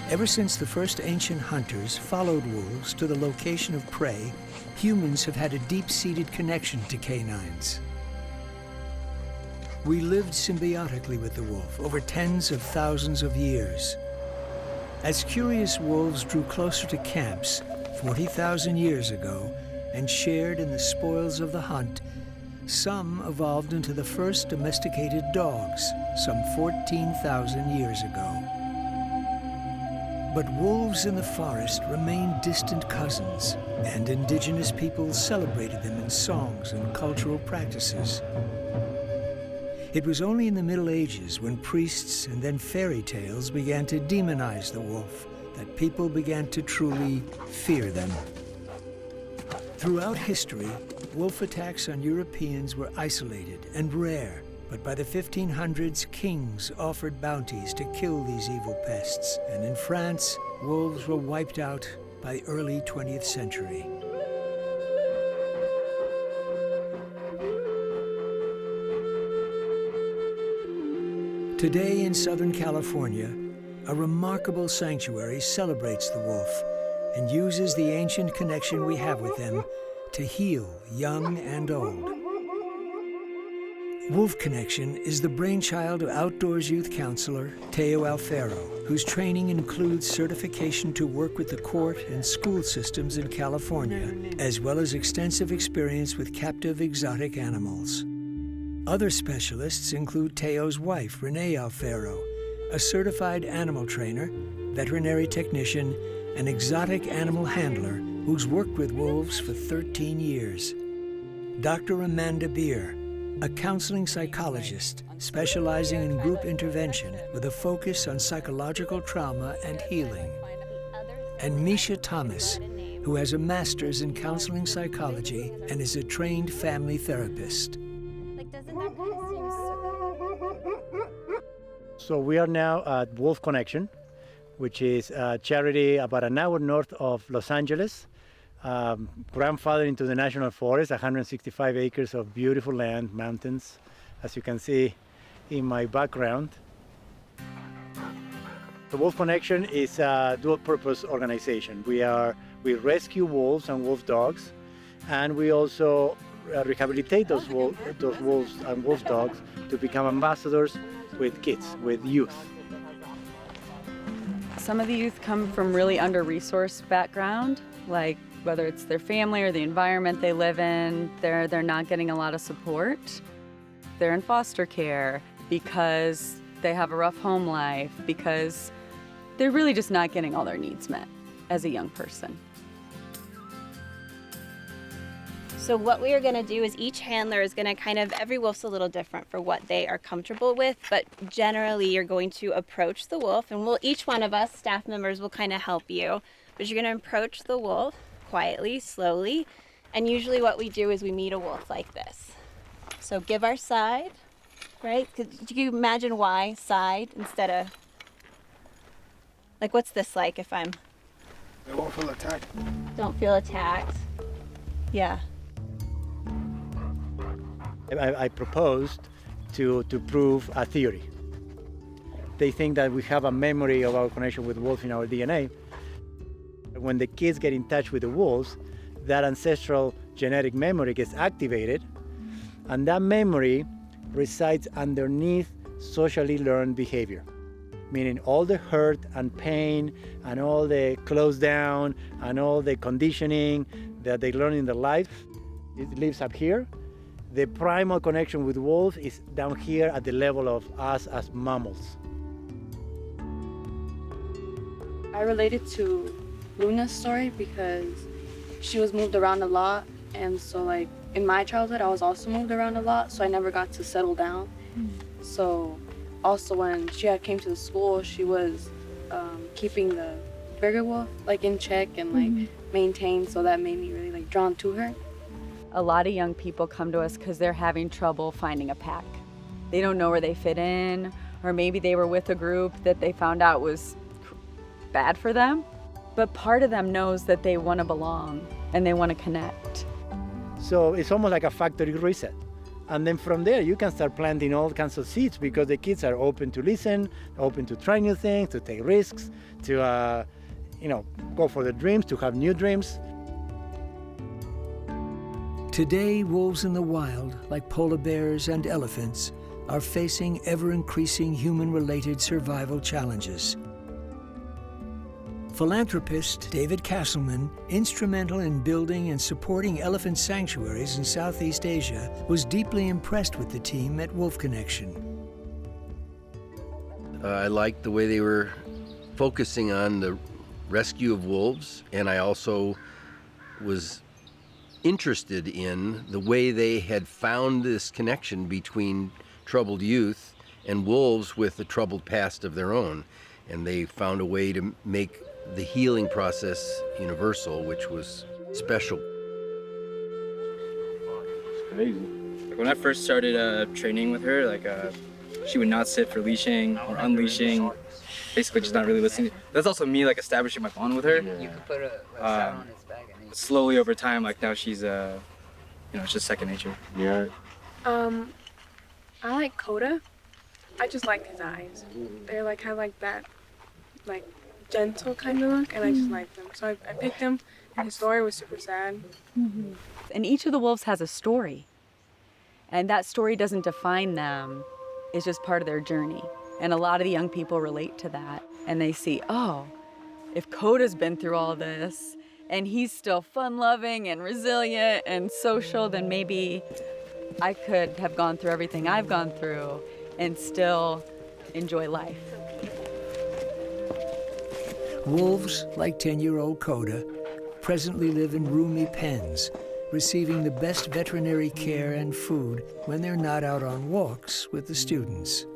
Ever since the first ancient hunters followed wolves to the location of prey, humans have had a deep-seated connection to canines. We lived symbiotically with the wolf over tens of thousands of years. As curious wolves drew closer to camps 40,000 years ago and shared in the spoils of the hunt, some evolved into the first domesticated dogs some 14,000 years ago. But wolves in the forest remained distant cousins, and indigenous peoples celebrated them in songs and cultural practices. It was only in the Middle Ages, when priests and then fairy tales began to demonize the wolf, that people began to truly fear them. Throughout history, wolf attacks on Europeans were isolated and rare, but by the 1500s, kings offered bounties to kill these evil pests, and in France, wolves were wiped out by early 20th century. Today in Southern California, a remarkable sanctuary celebrates the wolf and uses the ancient connection we have with them to heal young and old. Wolf Connection is the brainchild of outdoors youth counselor Teo Alfaro, whose training includes certification to work with the court and school systems in California, as well as extensive experience with captive exotic animals. Other specialists include Teo's wife, Renee Alfaro, a certified animal trainer, veterinary technician, and exotic animal handler who's worked with wolves for 13 years. Dr. Amanda Beer, a counseling psychologist specializing in group intervention with a focus on psychological trauma and healing. And Misha Thomas, who has a master's in counseling psychology and is a trained family therapist. So we are now at Wolf Connection, which is a charity about an hour north of Los Angeles, grandfathered into the National Forest, 165 acres of beautiful land, mountains, as you can see in my background. The Wolf Connection is a dual-purpose organization. We rescue wolves and wolf dogs, and we also rehabilitate those wolves and wolf dogs to become ambassadors with kids, with youth. Some of the youth come from really under-resourced background, like whether it's their family or the environment they live in, they're not getting a lot of support. They're in foster care because they have a rough home life, because they're really just not getting all their needs met as a young person. So what we are going to do is each handler is going to every wolf's a little different for what they are comfortable with, but generally you're going to approach the wolf, and each one of us, staff members, will kind of help you. But you're going to approach the wolf quietly, slowly, and usually what we do is we meet a wolf like this. So give our side, right? Could you imagine why side instead of, like, what's this like if I'm... They won't feel attacked. Don't feel attacked. Yeah. I proposed to prove a theory. They think that we have a memory of our connection with wolves in our DNA. When the kids get in touch with the wolves, that ancestral genetic memory gets activated, and that memory resides underneath socially learned behavior, meaning all the hurt and pain and all the close down and all the conditioning that they learn in their life, it lives up here. The primal connection with wolves is down here at the level of us as mammals. I related to Luna's story because she was moved around a lot, and so like in my childhood I was also moved around a lot, so I never got to settle down. So also when she came to the school, she was keeping the bigger wolf like in check and like maintained, so that made me really like drawn to her. A lot of young people come to us because they're having trouble finding a pack. They don't know where they fit in, or maybe they were with a group that they found out was bad for them. But part of them knows that they want to belong and they want to connect. So it's almost like a factory reset. And then from there, you can start planting all kinds of seeds because the kids are open to listen, open to try new things, to take risks, to go for their dreams, to have new dreams. Today, wolves in the wild, like polar bears and elephants, are facing ever-increasing human-related survival challenges. Philanthropist David Castleman, instrumental in building and supporting elephant sanctuaries in Southeast Asia, was deeply impressed with the team at Wolf Connection. I liked the way they were focusing on the rescue of wolves, and I also was interested in the way they had found this connection between troubled youth and wolves with a troubled past of their own. And they found a way to make the healing process universal, which was special. Crazy. When I first started training with her, she would not sit for leashing or unleashing, basically just not really listening. That's also me establishing my bond with her. You could put a saddle on his back. Slowly over time, now she's, it's just second nature. Yeah. I like Coda. I just like his eyes. They're kind of like that, gentle kind of look, and I just like them. So I picked him, and his story was super sad. And each of the wolves has a story. And that story doesn't define them. It's just part of their journey. And a lot of the young people relate to that. And they see, oh, if Coda's been through all this, and he's still fun-loving and resilient and social, then maybe I could have gone through everything I've gone through and still enjoy life. Wolves, like 10-year-old Coda, presently live in roomy pens, receiving the best veterinary care and food when they're not out on walks with the students.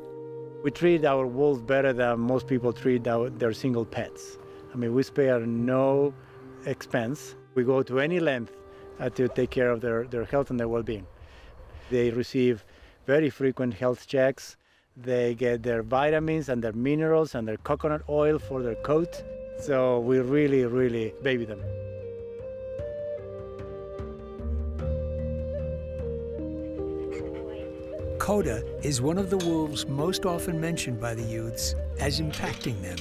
We treat our wolves better than most people treat their single pets. We spare no expense. We go to any length to take care of their health and their well-being. They receive very frequent health checks. They get their vitamins and their minerals and their coconut oil for their coat. So we really, really baby them. Coda is one of the wolves most often mentioned by the youths as impacting them.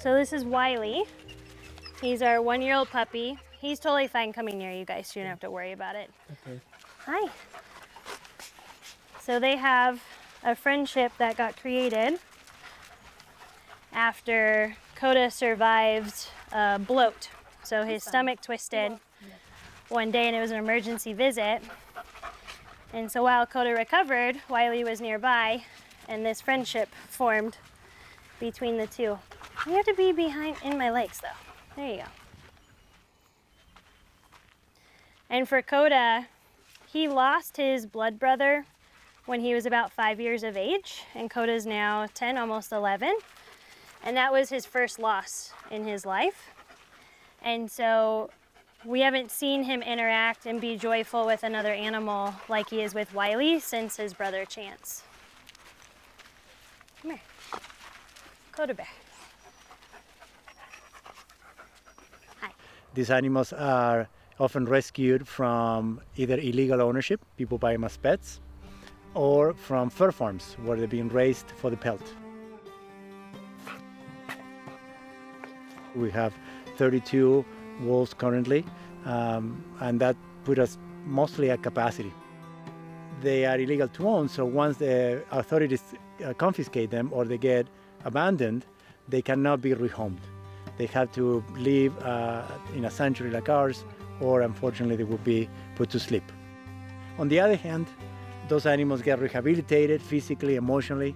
So this is Wiley. He's our 1-year-old puppy. He's totally fine coming near you guys, so you don't have to worry about it. Okay. Hi. So they have a friendship that got created after Coda survived a bloat. So his stomach twisted one day and it was an emergency visit. And so while Coda recovered, Wiley was nearby and this friendship formed between the two. You have to be in my legs though. There you go. And for Coda, he lost his blood brother when he was about 5 years of age, and Coda's now 10, almost 11. And that was his first loss in his life. And so we haven't seen him interact and be joyful with another animal like he is with Wiley since his brother Chance. Come here. Coda bear. Hi. These animals are often rescued from either illegal ownership, people buy them as pets, or from fur farms where they're being raised for the pelt. We have 32 wolves currently, and that put us mostly at capacity. They are illegal to own, so once the authorities confiscate them or they get abandoned, they cannot be rehomed. They have to live in a sanctuary like ours, or unfortunately they will be put to sleep. On the other hand, those animals get rehabilitated physically, emotionally,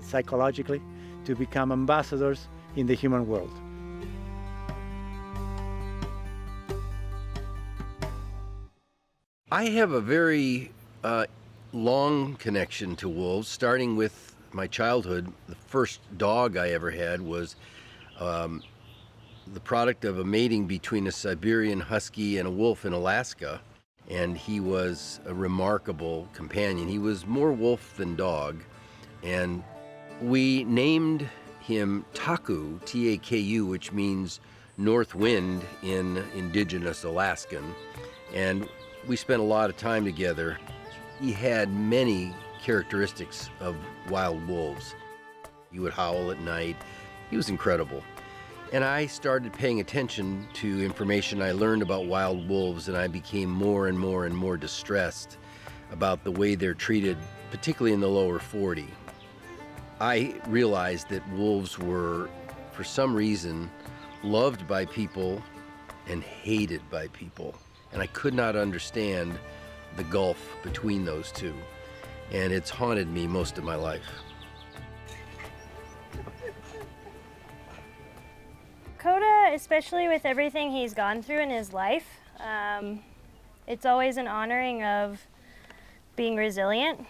psychologically, to become ambassadors in the human world. I have a very long connection to wolves, starting with my childhood. The first dog I ever had was the product of a mating between a Siberian husky and a wolf in Alaska, and he was a remarkable companion. He was more wolf than dog, and we named him Taku, T-A-K-U, which means North Wind in indigenous Alaskan, and we spent a lot of time together. He had many characteristics of wild wolves. He would howl at night. He was incredible. And I started paying attention to information I learned about wild wolves, and I became more and more and more distressed about the way they're treated, particularly in the lower 40. I realized that wolves were, for some reason, loved by people and hated by people. And I could not understand the gulf between those two. And it's haunted me most of my life. Coda, especially with everything he's gone through in his life, it's always an honoring of being resilient.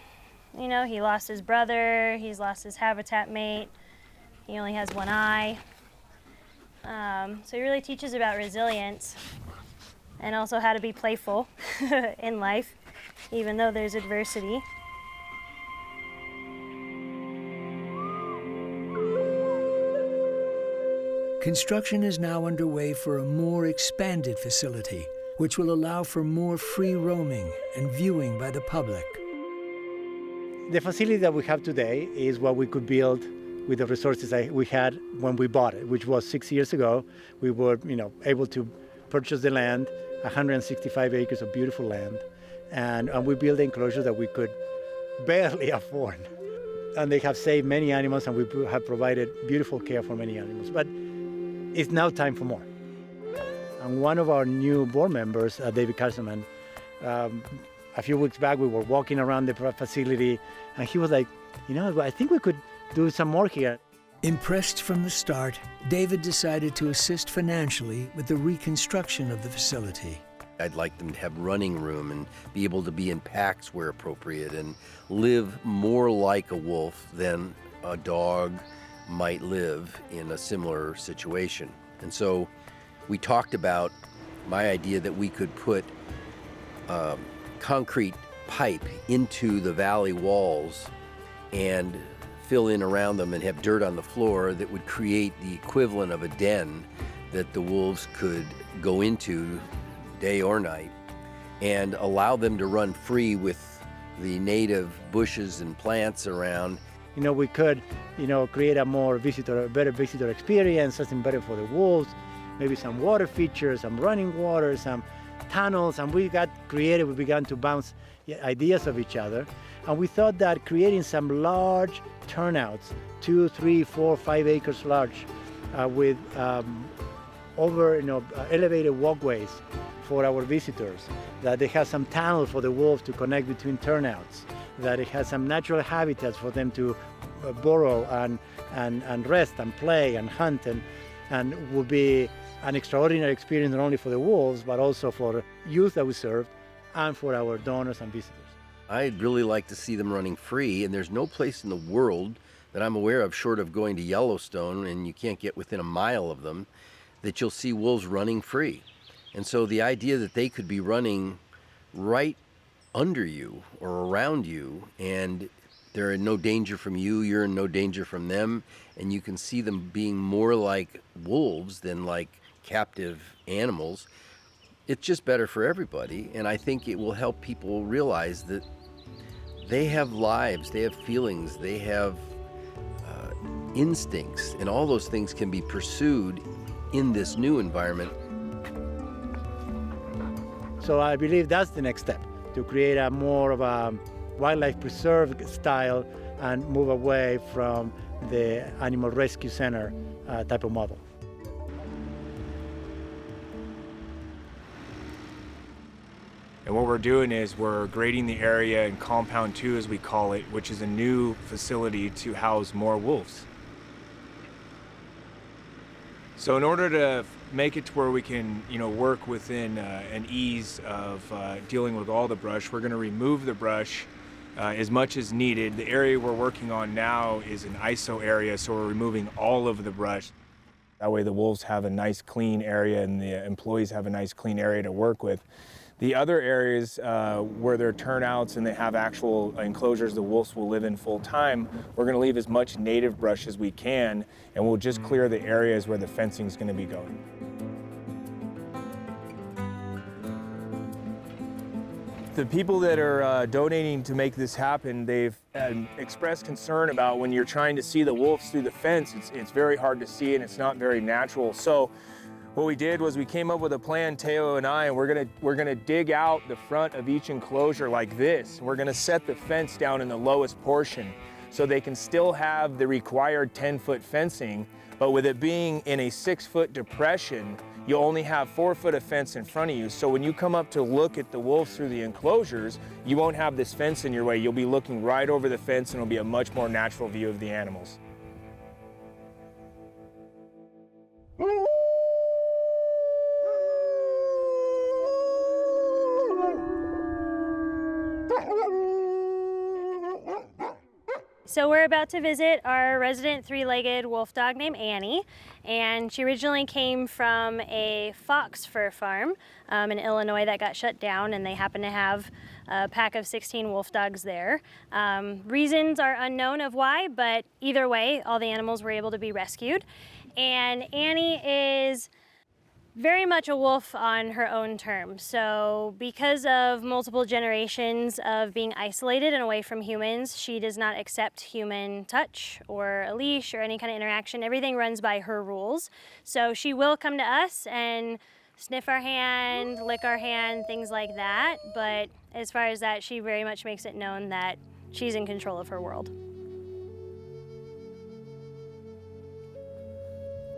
You know, he lost his brother, he's lost his habitat mate, he only has one eye. So he really teaches about resilience and also how to be playful in life, even though there's adversity. Construction is now underway for a more expanded facility, which will allow for more free roaming and viewing by the public. The facility that we have today is what we could build with the resources we had when we bought it, which was 6 years ago. We were, able to purchase the land, 165 acres of beautiful land, and we built the enclosure that we could barely afford. And they have saved many animals, and we have provided beautiful care for many animals. But it's now time for more. And one of our new board members, David Carson, a few weeks back we were walking around the facility, and he was like, I think we could do some more here. Impressed from the start, David decided to assist financially with the reconstruction of the facility. I'd like them to have running room and be able to be in packs where appropriate and live more like a wolf than a dog might live in a similar situation. And so we talked about my idea that we could put concrete pipe into the valley walls and fill in around them and have dirt on the floor that would create the equivalent of a den that the wolves could go into day or night and allow them to run free with the native bushes and plants around. We could, create a better visitor experience, something better for the wolves, maybe some water features, some running water, some tunnels, and we got creative. We began to bounce ideas of each other, and we thought that creating some large turnouts, 2, 3, 4, 5 acres large, with elevated walkways for our visitors, that they have some tunnels for the wolves to connect between turnouts, that it has some natural habitats for them to burrow and rest and play and hunt, and will be an extraordinary experience not only for the wolves but also for youth that we serve and for our donors and visitors. I'd really like to see them running free, and there's no place in the world that I'm aware of, short of going to Yellowstone, and you can't get within a mile of them, that you'll see wolves running free. And so the idea that they could be running right under you or around you, and they're in no danger from you, you're in no danger from them, and you can see them being more like wolves than like captive animals, it's just better for everybody. And I think it will help people realize that they have lives, they have feelings, they have instincts, and all those things can be pursued in this new environment. So I believe that's the next step, to create a more of a wildlife preserve style and move away from the animal rescue center type of model. And what we're doing is we're grading the area in Compound 2, as we call it, which is a new facility to house more wolves. So in order to make it to where we can, work within an ease of dealing with all the brush, we're going to remove the brush as much as needed. The area we're working on now is an ISO area, so we're removing all of the brush. That way the wolves have a nice clean area and the employees have a nice clean area to work with. The other areas where there are turnouts and they have actual enclosures the wolves will live in full time, we're going to leave as much native brush as we can, and we'll just clear the areas where the fencing is going to be going. The people that are donating to make this happen, they've expressed concern about when you're trying to see the wolves through the fence, it's very hard to see and it's not very natural. So what we did was we came up with a plan, Teo and I, and we're gonna dig out the front of each enclosure like this. We're gonna set the fence down in the lowest portion so they can still have the required 10-foot fencing, but with it being in a 6-foot depression, you only have 4 foot of fence in front of you. So when you come up to look at the wolves through the enclosures, you won't have this fence in your way. You'll be looking right over the fence and it'll be a much more natural view of the animals. So we're about to visit our resident 3-legged wolf dog named Annie, and she originally came from a fox fur farm in Illinois that got shut down, and they happen to have a pack of 16 wolf dogs there. Reasons are unknown of why, but either way, all the animals were able to be rescued. And Annie is very much a wolf on her own terms. So because of multiple generations of being isolated and away from humans, she does not accept human touch or a leash or any kind of interaction. Everything runs by her rules. So she will come to us and sniff our hand, lick our hand, things like that. But as far as that, she very much makes it known that she's in control of her world.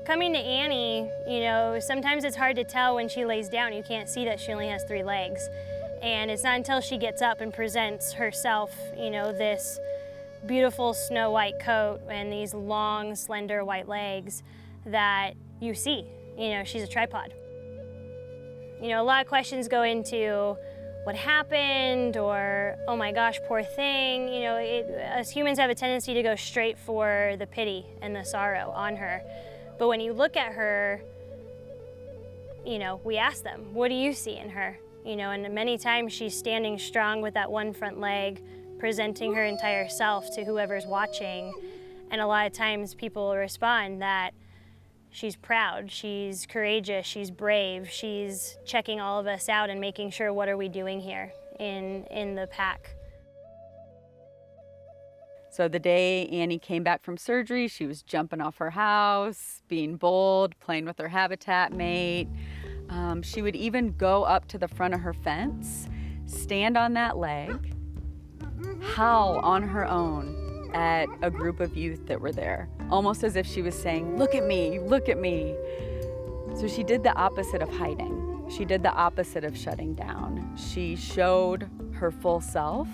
Coming to Annie, you know, sometimes it's hard to tell when she lays down. You can't see that she only has 3 legs. And it's not until she gets up and presents herself, you know, this beautiful snow white coat and these long, slender white legs that you see, you know, she's a tripod. You know, a lot of questions go into what happened or, oh my gosh, poor thing. You know, us humans have a tendency to go straight for the pity and the sorrow on her. But when you look at her, you know, we ask them, what do you see in her? You know, and many times she's standing strong with that one front leg, presenting her entire self to whoever's watching. And a lot of times people respond that she's proud, she's courageous, she's brave, she's checking all of us out and making sure what are we doing here in the pack. So the day Annie came back from surgery, she was jumping off her house, being bold, playing with her habitat mate. She would even go up to the front of her fence, stand on that leg, howl on her own at a group of youth that were there, almost as if she was saying, look at me, look at me. So she did the opposite of hiding. She did the opposite of shutting down. She showed her full self.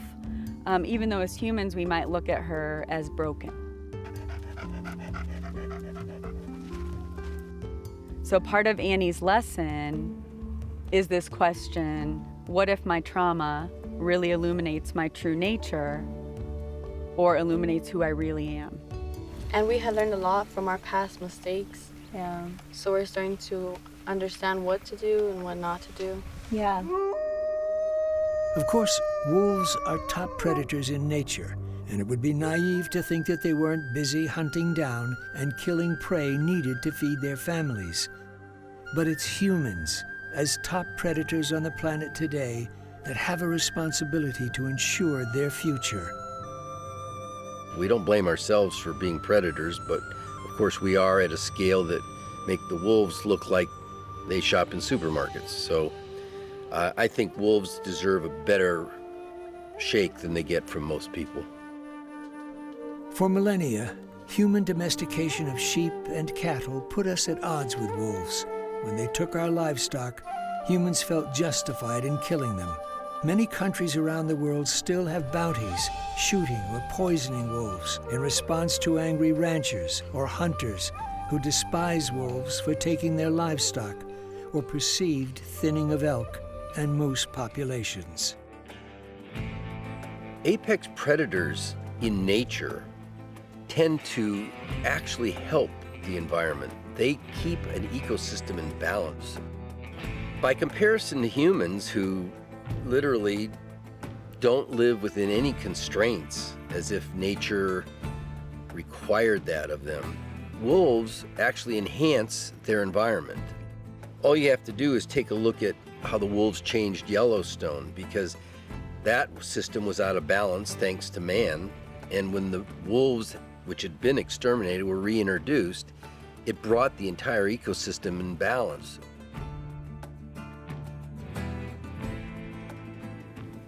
Even though as humans we might look at her as broken. So part of Annie's lesson is this question, what if my trauma really illuminates my true nature or illuminates who I really am? And we had learned a lot from our past mistakes. Yeah. So we're starting to understand what to do and what not to do. Yeah. Of course, wolves are top predators in nature, and it would be naive to think that they weren't busy hunting down and killing prey needed to feed their families. But it's humans, as top predators on the planet today, that have a responsibility to ensure their future. We don't blame ourselves for being predators, but of course we are at a scale that make the wolves look like they shop in supermarkets. So I think wolves deserve a better shake than they get from most people. For millennia, human domestication of sheep and cattle put us at odds with wolves. When they took our livestock, humans felt justified in killing them. Many countries around the world still have bounties, shooting or poisoning wolves in response to angry ranchers or hunters who despise wolves for taking their livestock or perceived thinning of elk and moose populations. Apex predators in nature tend to actually help the environment. they keep an ecosystem in balance. By comparison to humans who literally don't live within any constraints, as if nature required that of them, wolves actually enhance their environment. All you have to do is take a look at how the wolves changed Yellowstone, because that system was out of balance thanks to man. And when the wolves, which had been exterminated, were reintroduced, it brought the entire ecosystem in balance.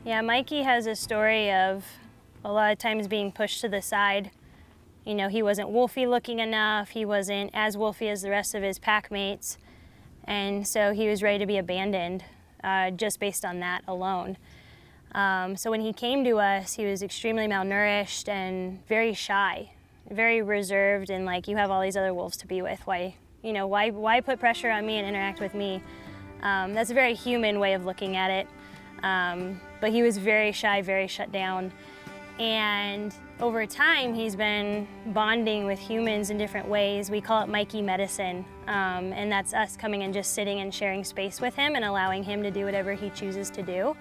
Yeah, Mikey has a story of a lot of times being pushed to the side. You know, he wasn't wolfy looking enough, he wasn't as wolfy as the rest of his pack mates, and so he was ready to be abandoned just based on that alone. So when he came to us, he was extremely malnourished and very shy, very reserved, and like, you have all these other wolves to be with. Why put pressure on me and interact with me? That's a very human way of looking at it. But he was very shy, very shut down. And over time, he's been bonding with humans in different ways. We call it Mikey medicine. And that's us coming and just sitting and sharing space with him and allowing him to do whatever he chooses to do.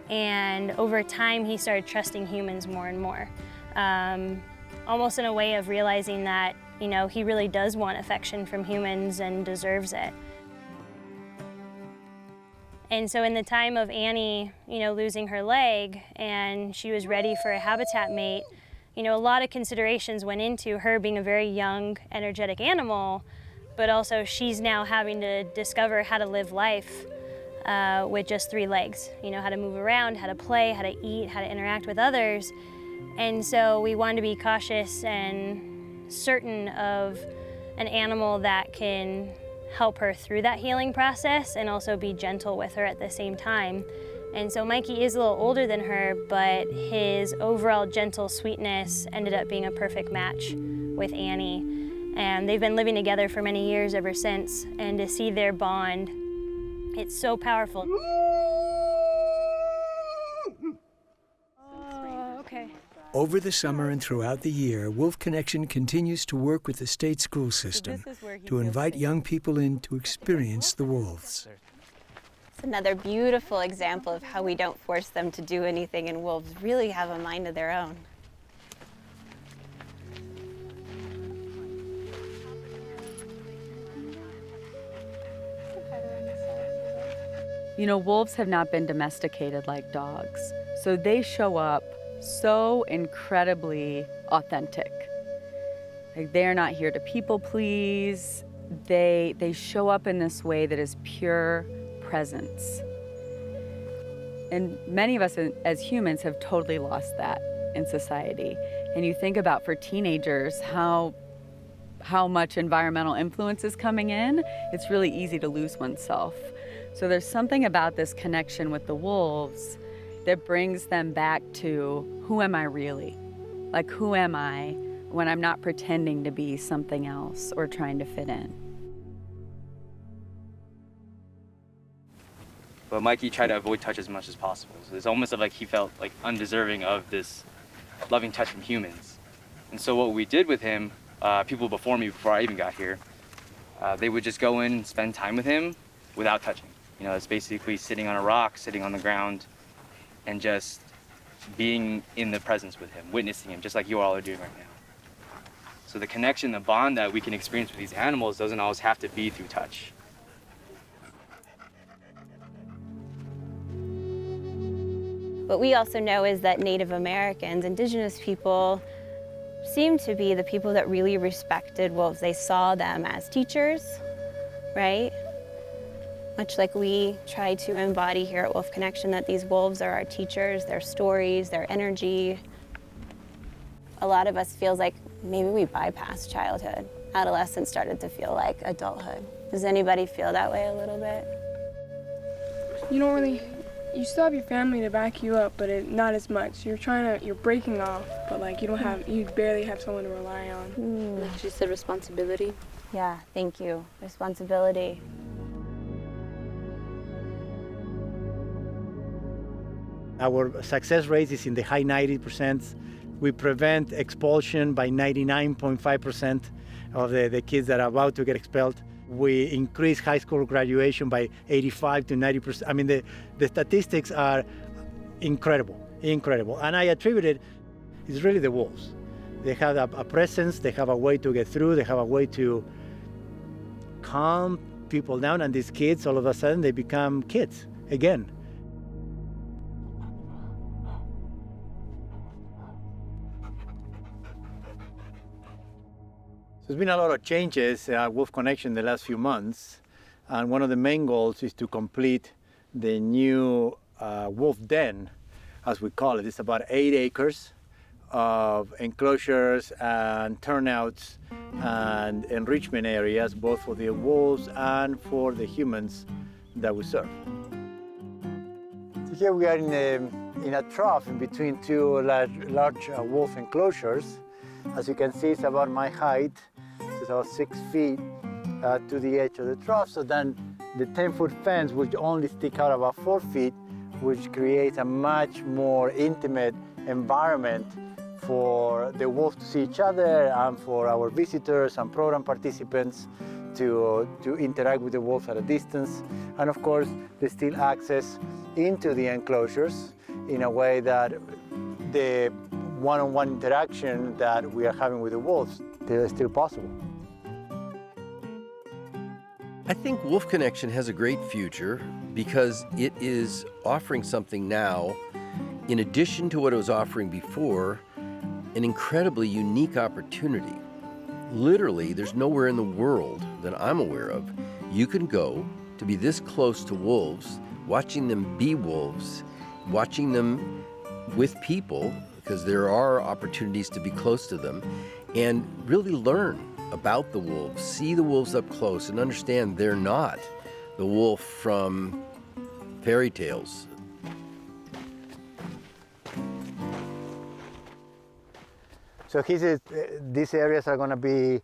And over time, he started trusting humans more and more. Almost in a way of realizing that, you know, he really does want affection from humans and deserves it. And so in the time of Annie, you know, losing her leg and she was ready for a habitat mate, you know, a lot of considerations went into her being a very young, energetic animal, but also she's now having to discover how to live life with just 3 legs. You know, how to move around, how to play, how to eat, how to interact with others. And so we wanted to be cautious and certain of an animal that can help her through that healing process and also be gentle with her at the same time. And so Mikey is a little older than her, but his overall gentle sweetness ended up being a perfect match with Annie. And they've been living together for many years ever since, and to see their bond, it's so powerful. Oh, okay. Over the summer and throughout the year, Wolf Connection continues to work with the state school system to invite young people in to experience the wolves. It's another beautiful example of how we don't force them to do anything, and wolves really have a mind of their own. You know, wolves have not been domesticated like dogs, so they show up so incredibly authentic. Like, they're not here to people please. They show up in this way that is pure presence. And many of us as humans have totally lost that in society. And you think about, for teenagers, how much environmental influence is coming in, it's really easy to lose oneself. So there's something about this connection with the wolves that brings them back to, who am I really? Like, who am I when I'm not pretending to be something else or trying to fit in? But Mikey tried to avoid touch as much as possible. So it's almost like he felt like undeserving of this loving touch from humans. And so what we did with him, people before me, before I even got here, they would just go in and spend time with him without touching. You know, it's basically sitting on a rock, sitting on the ground, and just being in the presence with him, witnessing him, just like you all are doing right now. So the connection, the bond that we can experience with these animals doesn't always have to be through touch. What we also know is that Native Americans, indigenous people, seem to be the people that really respected wolves. They saw them as teachers, right? Much like we try to embody here at Wolf Connection, that these wolves are our teachers, their stories, their energy. A lot of us feels like maybe we bypassed childhood. Adolescence started to feel like adulthood. Does anybody feel that way a little bit? You don't really, you still have your family to back you up, but not as much. You're breaking off, but like you barely have someone to rely on. Like she said, responsibility. Yeah, thank you. Responsibility. Our success rate is in the high 90%. We prevent expulsion by 99.5%. of the kids that are about to get expelled. We increase high school graduation by 85 to 90%. I mean, the statistics are incredible. And I attribute it's really the wolves. They have a presence, they have a way to get through, they have a way to calm people down, and these kids, all of a sudden, they become kids again. There's been a lot of changes at Wolf Connection the last few months, and one of the main goals is to complete the new wolf den, as we call it. It's about 8 acres of enclosures and turnouts and enrichment areas, both for the wolves and for the humans that we serve. So here we are in a trough in between two large wolf enclosures. As you can see, it's about my height. It's about 6 feet to the edge of the trough. So then the 10-foot fence will only stick out about 4 feet, which creates a much more intimate environment for the wolves to see each other and for our visitors and program participants to interact with the wolves at a distance. And of course, there's still access into the enclosures in a way that the one-on-one interaction that we are having with the wolves is still possible. I think Wolf Connection has a great future because it is offering something now, in addition to what it was offering before, an incredibly unique opportunity. Literally, there's nowhere in the world that I'm aware of you can go to be this close to wolves, watching them be wolves, watching them with people, because there are opportunities to be close to them, and really learn about the wolves, see the wolves up close, and understand they're not the wolf from fairy tales. So these areas are going to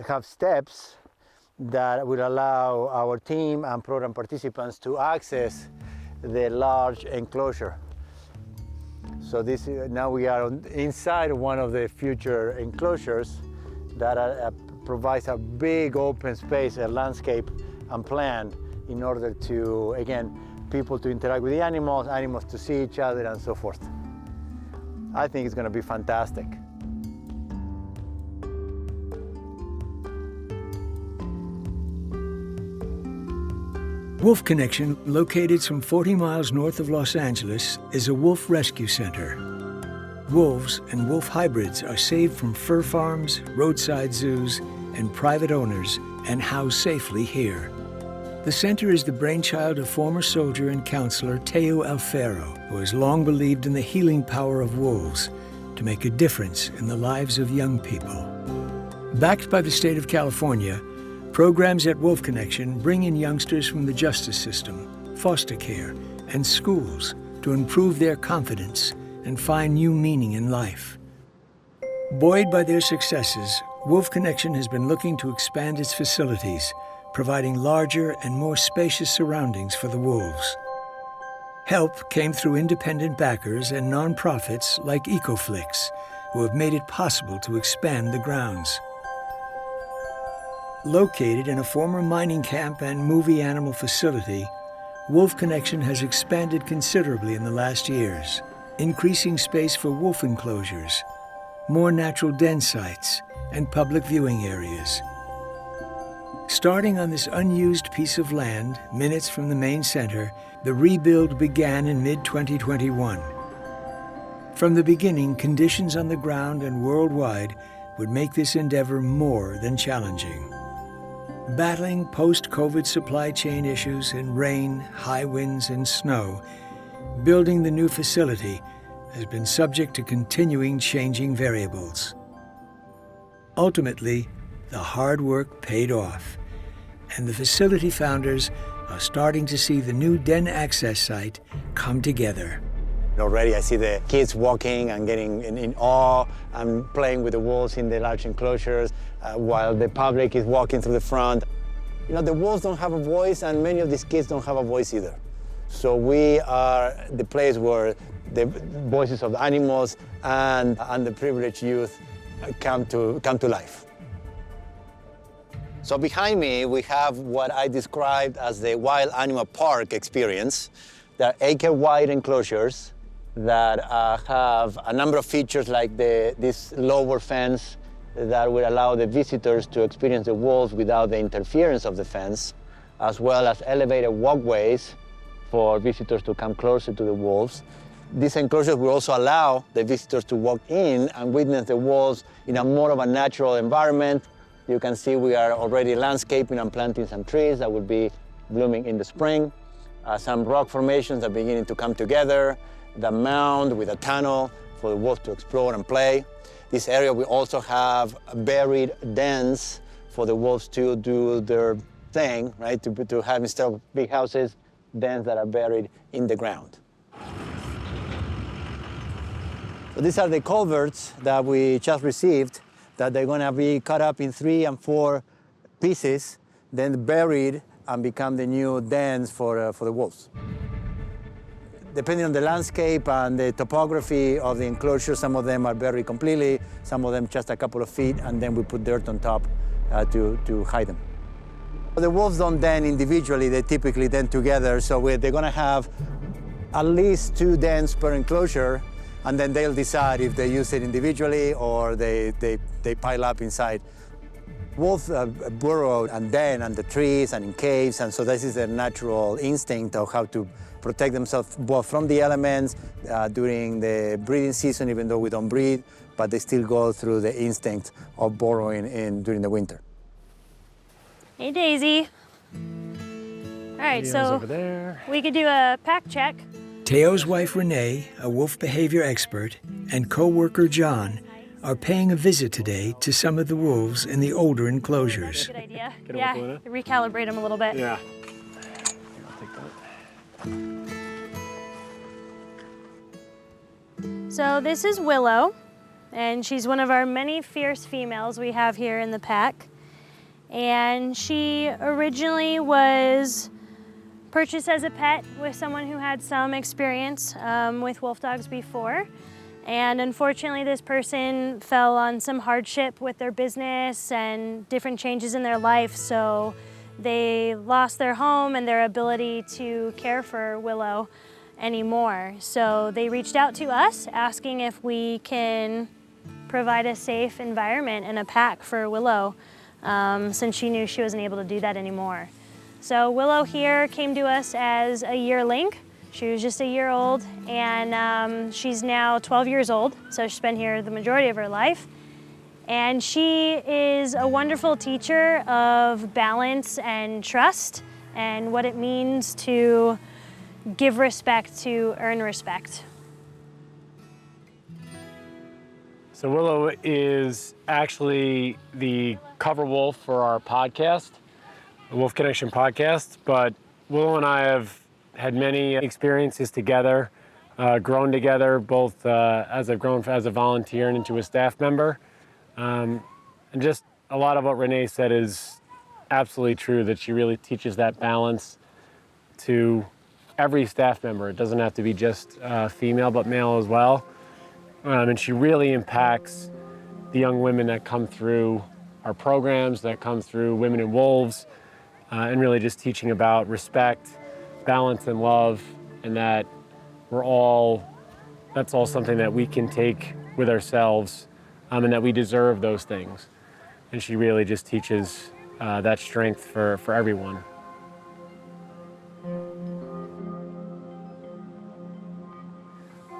have steps that will allow our team and program participants to access the large enclosure. So now we are inside one of the future enclosures that provides a big open space, a landscape and plan in order to, again, people to interact with the animals, animals to see each other and so forth. I think it's going to be fantastic. Wolf Connection, located some 40 miles north of Los Angeles, is a wolf rescue center. Wolves and wolf hybrids are saved from fur farms, roadside zoos, and private owners and housed safely here. The center is the brainchild of former soldier and counselor Teo Alfaro, who has long believed in the healing power of wolves to make a difference in the lives of young people. Backed by the state of California, programs at Wolf Connection bring in youngsters from the justice system, foster care, and schools to improve their confidence and find new meaning in life. Buoyed by their successes, Wolf Connection has been looking to expand its facilities, providing larger and more spacious surroundings for the wolves. Help came through independent backers and nonprofits like EcoFlix, who have made it possible to expand the grounds. Located in a former mining camp and movie animal facility, Wolf Connection has expanded considerably in the last years, increasing space for wolf enclosures, more natural den sites, and public viewing areas. Starting on this unused piece of land, minutes from the main center, the rebuild began in mid-2021. From the beginning, conditions on the ground and worldwide would make this endeavor more than challenging. Battling post-COVID supply chain issues in rain, high winds, and snow, building the new facility has been subject to continuing changing variables. Ultimately, the hard work paid off, and the facility founders are starting to see the new den access site come together. Already I see the kids walking and getting in awe and playing with the wolves in the large enclosures while the public is walking through the front. You know, the wolves don't have a voice and many of these kids don't have a voice either. So we are the place where the voices of the animals and the privileged youth come to life. So behind me, we have what I described as the wild animal park experience. They're acre-wide enclosures that have a number of features like this lower fence that will allow the visitors to experience the wolves without the interference of the fence, as well as elevated walkways for visitors to come closer to the wolves. These enclosures will also allow the visitors to walk in and witness the wolves in a more of a natural environment. You can see we are already landscaping and planting some trees that will be blooming in the spring. Some rock formations are beginning to come together, the mound with a tunnel for the wolves to explore and play. This area will also have buried dens for the wolves to do their thing, right? To have, instead of big houses, dens that are buried in the ground. So these are the culverts that we just received, that they're gonna be cut up in 3 and 4 pieces, then buried and become the new dens for the wolves. Depending on the landscape and the topography of the enclosure, some of them are buried completely, some of them just a couple of feet, and then we put dirt on top to hide them. The wolves don't den individually, they typically den together, so they're gonna have at least 2 dens per enclosure, and then they'll decide if they use it individually or they pile up inside. Wolves burrow and den under trees and in caves, and so this is their natural instinct of how to protect themselves both from the elements during the breeding season, even though we don't breed, but they still go through the instinct of burrowing during the winter. Hey, Daisy. All right, so over there. We could do a pack check. Teo's wife Renee, a wolf behavior expert, and co-worker John are paying a visit today to some of the wolves in the older enclosures. Good idea. Get a Yeah, look at it. recalibrate them a little bit. Yeah. So this is Willow, and she's one of our many fierce females we have here in the pack. And she originally was purchased as a pet with someone who had some experience with wolf dogs before. And unfortunately, this person fell on some hardship with their business and different changes in their life. So they lost their home and their ability to care for Willow anymore. So they reached out to us asking if we can provide a safe environment and a pack for Willow since she knew she wasn't able to do that anymore. So Willow here came to us as a yearling. She was just a year old, and she's now 12 years old, so she's been here the majority of her life. And she is a wonderful teacher of balance and trust and what it means to give respect to earn respect. So Willow is actually the cover wolf for our podcast, the Wolf Connection podcast, but Willow and I have had many experiences together, grown together, both as I've grown as a volunteer and into a staff member. And just a lot of what Renee said is absolutely true, that she really teaches that balance to every staff member. It doesn't have to be just female, but male as well. And she really impacts the young women that come through our programs, that come through Women and Wolves, and really just teaching about respect, balance, and love, and that that's all something that we can take with ourselves, and that we deserve those things. And she really just teaches that strength for everyone.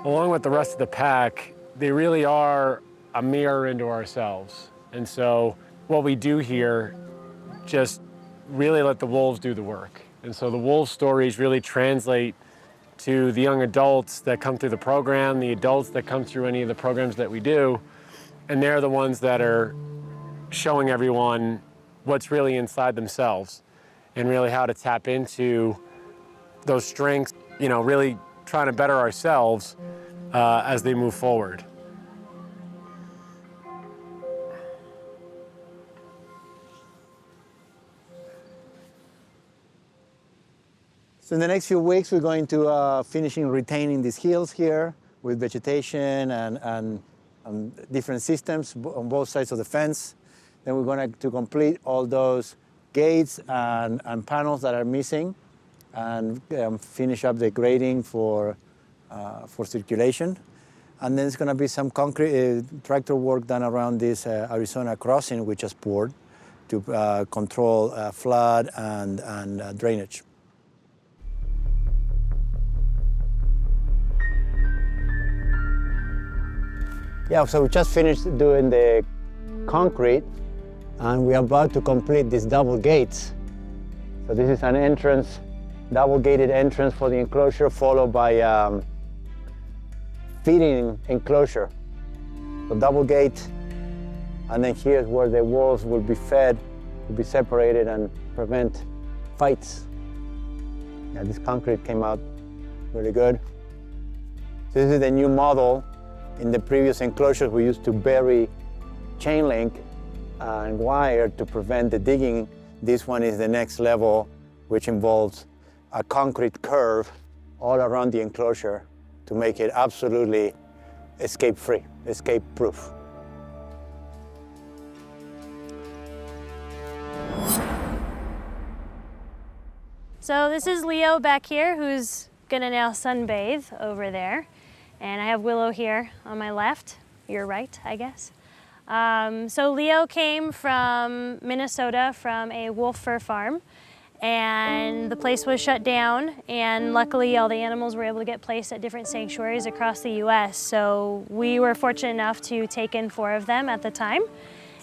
Along with the rest of the pack, they really are a mirror into ourselves. And so what we do here, just really let the wolves do the work. And so the wolf stories really translate to the young adults that come through the program, the adults that come through any of the programs that we do, and they're the ones that are showing everyone what's really inside themselves and really how to tap into those strengths, really trying to better ourselves as they move forward. So in the next few weeks, we're going to finishing retaining these hills here with vegetation and different systems on both sides of the fence. Then we're going to complete all those gates and panels that are missing, and finish up the grading for circulation. And then there's going to be some concrete tractor work done around this Arizona crossing we just poured to control flood and drainage. Yeah, so we just finished doing the concrete, and we're about to complete these double gates. So this is an entrance, double gated entrance for the enclosure, followed by feeding enclosure. So double gate, and then here's where the wolves will be fed, will be separated and prevent fights. Yeah, this concrete came out really good. So this is the new model. In the previous enclosures, we used to bury chain link and wire to prevent the digging. This one is the next level, which involves a concrete curve all around the enclosure to make it absolutely escape-free, escape-proof. So this is Leo back here, who's gonna now sunbathe over there. And I have Willow here on my left, your right, I guess. So Leo came from Minnesota from a wolf fur farm, and the place was shut down, and luckily all the animals were able to get placed at different sanctuaries across the US. So we were fortunate enough to take in 4 of them at the time.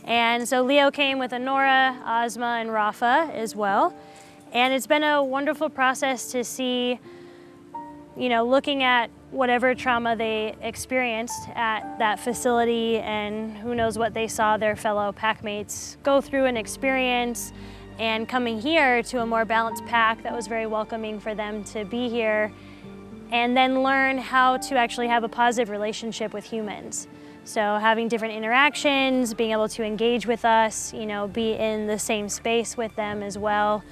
And so Leo came with Honora, Ozma, and Rafa as well. And it's been a wonderful process to see, you know, looking at whatever trauma they experienced at that facility, and who knows what they saw their fellow pack mates go through and experience, and coming here to a more balanced pack that was very welcoming for them to be here, and then learn how to actually have a positive relationship with humans. So having different interactions, being able to engage with us, you know, be in the same space with them as well.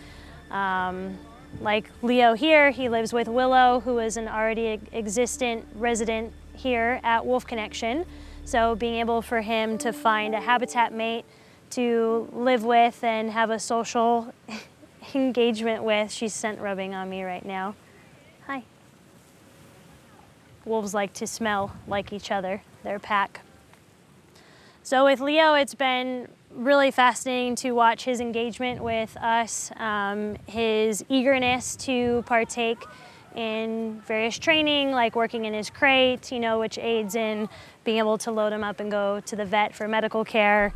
Like Leo here, he lives with Willow, who is an already existent resident here at Wolf Connection. So being able for him to find a habitat mate to live with and have a social engagement with. She's scent rubbing on me right now. Hi. Wolves like to smell like each other, their pack. So with Leo, it's been really fascinating to watch his engagement with us, his eagerness to partake in various training, like working in his crate, you know, which aids in being able to load him up and go to the vet for medical care.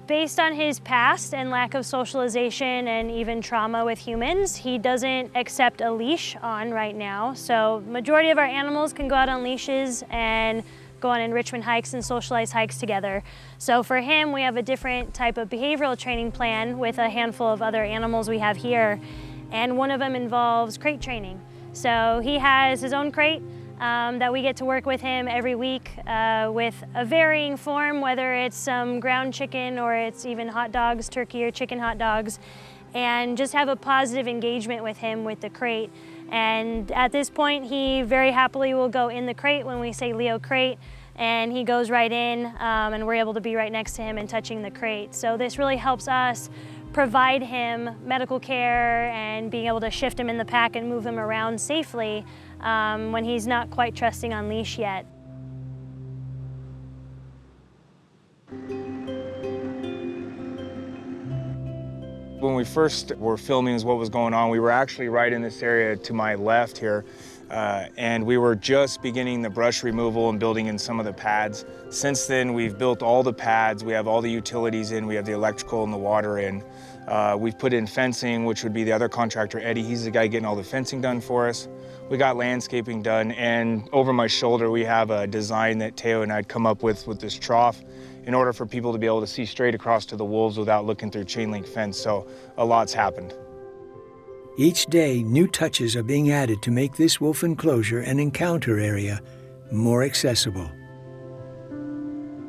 Based on his past and lack of socialization and even trauma with humans, he doesn't accept a leash on right now. So majority of our animals can go out on leashes and go on enrichment hikes and socialized hikes together. So for him, we have a different type of behavioral training plan with a handful of other animals we have here. And one of them involves crate training. So he has his own crate that we get to work with him every week with a varying form, whether it's some ground chicken or it's even hot dogs, turkey or chicken hot dogs, and just have a positive engagement with him with the crate. And at this point, he very happily will go in the crate when we say Leo crate, and he goes right in, and we're able to be right next to him and touching the crate. So this really helps us provide him medical care and being able to shift him in the pack and move him around safely when he's not quite trusting on leash yet. When we first were filming what was going on, we were actually right in this area to my left here, and we were just beginning the brush removal and building in some of the pads. Since then, we've built all the pads, we have all the utilities in, we have the electrical and the water in. We've put in fencing, which would be the other contractor, Eddie. He's the guy getting all the fencing done for us. We got landscaping done, and over my shoulder, we have a design that Teo and I'd come up with this trough in order for people to be able to see straight across to the wolves without looking through chain link fence. So a lot's happened. Each day, new touches are being added to make this wolf enclosure and encounter area more accessible.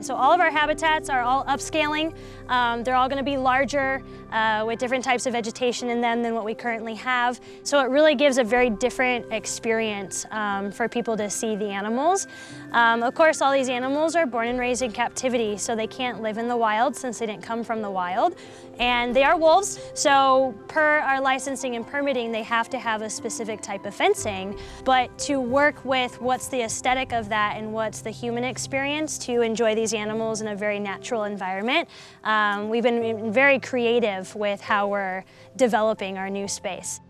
So all of our habitats are all upscaling They're all going to be larger with different types of vegetation in them than what we currently have. So it really gives a very different experience for people to see the animals. Of course, all these animals are born and raised in captivity, so they can't live in the wild since they didn't come from the wild. And they are wolves, so per our licensing and permitting, they have to have a specific type of fencing. But to work with what's the aesthetic of that and what's the human experience to enjoy these animals in a very natural environment, we've been very creative with how we're developing our new space.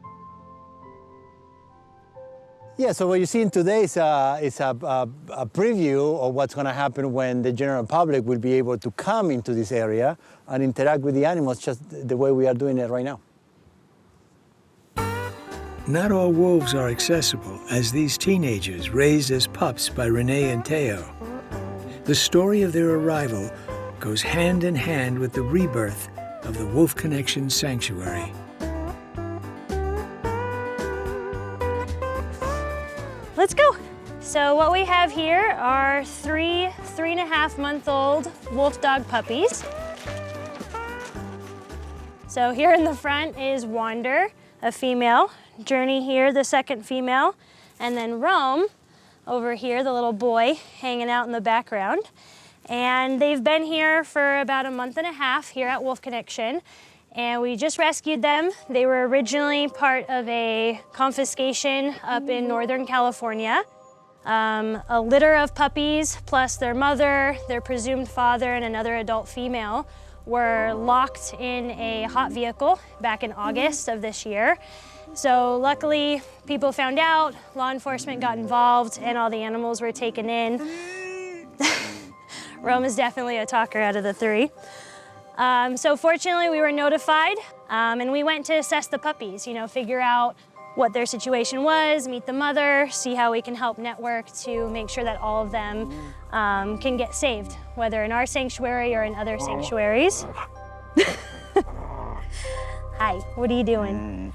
Yeah, so what you're seeing today is a preview of what's going to happen when the general public will be able to come into this area and interact with the animals just the way we are doing it right now. Not all wolves are accessible, as these teenagers, raised as pups by Renee and Teo. The story of their arrival goes hand in hand with the rebirth of the Wolf Connection Sanctuary. Let's go. So what we have here are 3.5-month-old wolf dog puppies. So here in the front is Wander, a female. Journey here, the second female. And then Rome, over here, the little boy hanging out in the background. And they've been here for about a month and a half here at Wolf Connection. And we just rescued them. They were originally part of a confiscation up in Northern California. A litter of puppies, plus their mother, their presumed father, and another adult female were locked in a hot vehicle back in August of this year. So luckily, people found out, law enforcement got involved, and all the animals were taken in. Rome is definitely a talker out of the three. So fortunately, we were notified, and we went to assess the puppies, figure out what their situation was, meet the mother, see how we can help network to make sure that all of them can get saved, whether in our sanctuary or in other sanctuaries. Hi, what are you doing?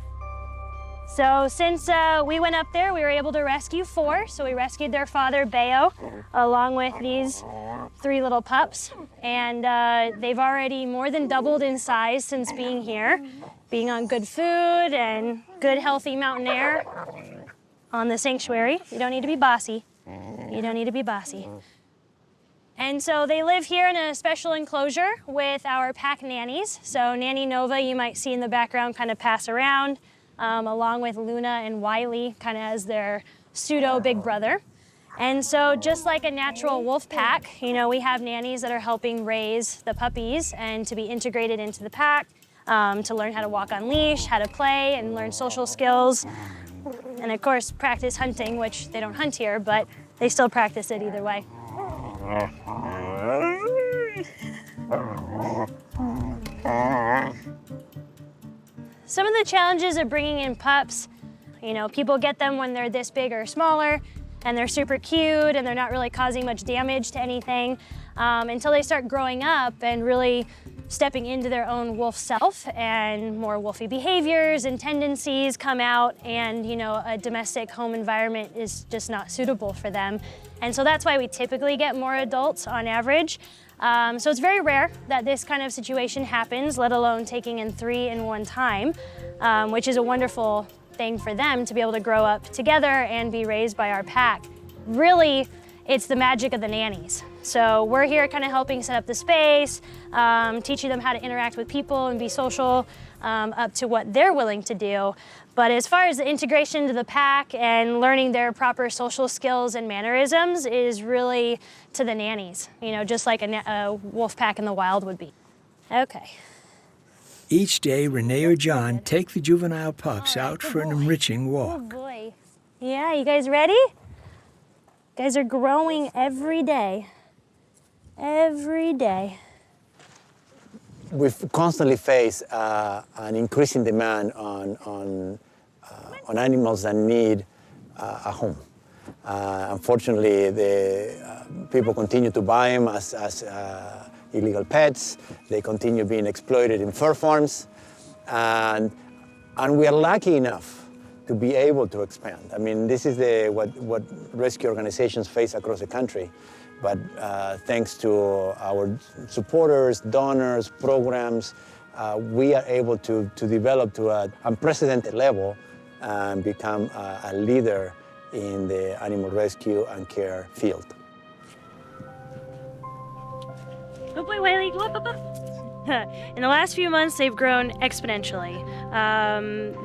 So since we went up there, we were able to rescue 4. So we rescued their father, Bayo, along with these 3 little pups. And they've already more than doubled in size since being here, being on good food and good, healthy mountain air on the sanctuary. You don't need to be bossy. You don't need to be bossy. And so they live here in a special enclosure with our pack nannies. So Nanny Nova, you might see in the background, kind of pass around. Along with Luna and Wiley, kind of as their pseudo big brother. And so just like a natural wolf pack, we have nannies that are helping raise the puppies and to be integrated into the pack, to learn how to walk on leash, how to play and learn social skills. And of course, practice hunting, which they don't hunt here, but they still practice it either way. Some of the challenges of bringing in pups, people get them when they're this big or smaller, and they're super cute, and they're not really causing much damage to anything, until they start growing up and really stepping into their own wolf self, and more wolfy behaviors and tendencies come out, and a domestic home environment is just not suitable for them. And so that's why we typically get more adults on average. So it's very rare that this kind of situation happens, let alone taking in 3 in one time, which is a wonderful thing for them to be able to grow up together and be raised by our pack. Really, it's the magic of the nannies. So we're here kind of helping set up the space, teaching them how to interact with people and be social, up to what they're willing to do. But as far as the integration into the pack and learning their proper social skills and mannerisms is really to the nannies, just like a wolf pack in the wild would be. Okay. Each day, Renee or John take the juvenile pups out for an enriching walk. Oh boy. Yeah, you guys ready? You guys are growing every day. Every day. We've constantly faced an increasing demand on animals that need a home. Unfortunately, the people continue to buy them as illegal pets. They continue being exploited in fur farms, and we are lucky enough to be able to expand. I mean, this is what rescue organizations face across the country. But thanks to our supporters, donors, programs, we are able to develop to an unprecedented level and become a leader in the animal rescue and care field. Good boy, Wiley. Go up, up, up. In the last few months, they've grown exponentially.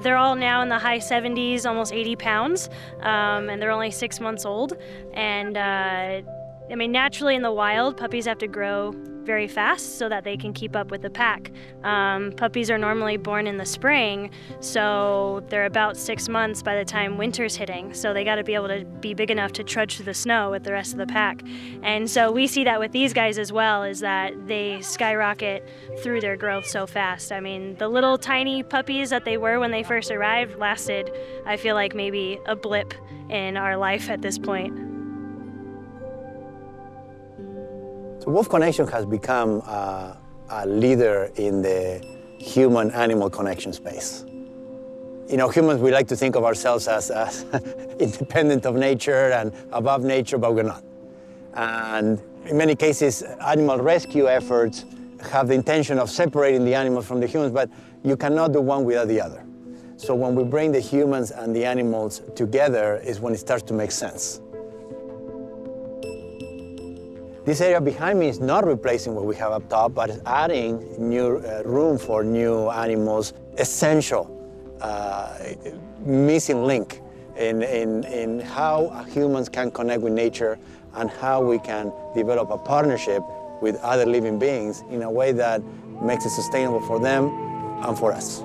They're all now in the high 70s, almost 80 pounds, and they're only 6 months old. And I mean, naturally in the wild, puppies have to grow very fast so that they can keep up with the pack. Puppies are normally born in the spring, so they're about 6 months by the time winter's hitting. So they got to be able to be big enough to trudge through the snow with the rest of the pack. And so we see that with these guys as well, is that they skyrocket through their growth so fast. I mean, the little tiny puppies that they were when they first arrived lasted, I feel like, maybe a blip in our life at this point. So Wolf Connection has become a leader in the human-animal connection space. You know, humans, we like to think of ourselves as independent of nature and above nature, but we're not. And in many cases, animal rescue efforts have the intention of separating the animals from the humans, but you cannot do one without the other. So when we bring the humans and the animals together is when it starts to make sense. This area behind me is not replacing what we have up top, but is adding new room for new animals, essential, missing link in how humans can connect with nature and how we can develop a partnership with other living beings in a way that makes it sustainable for them and for us.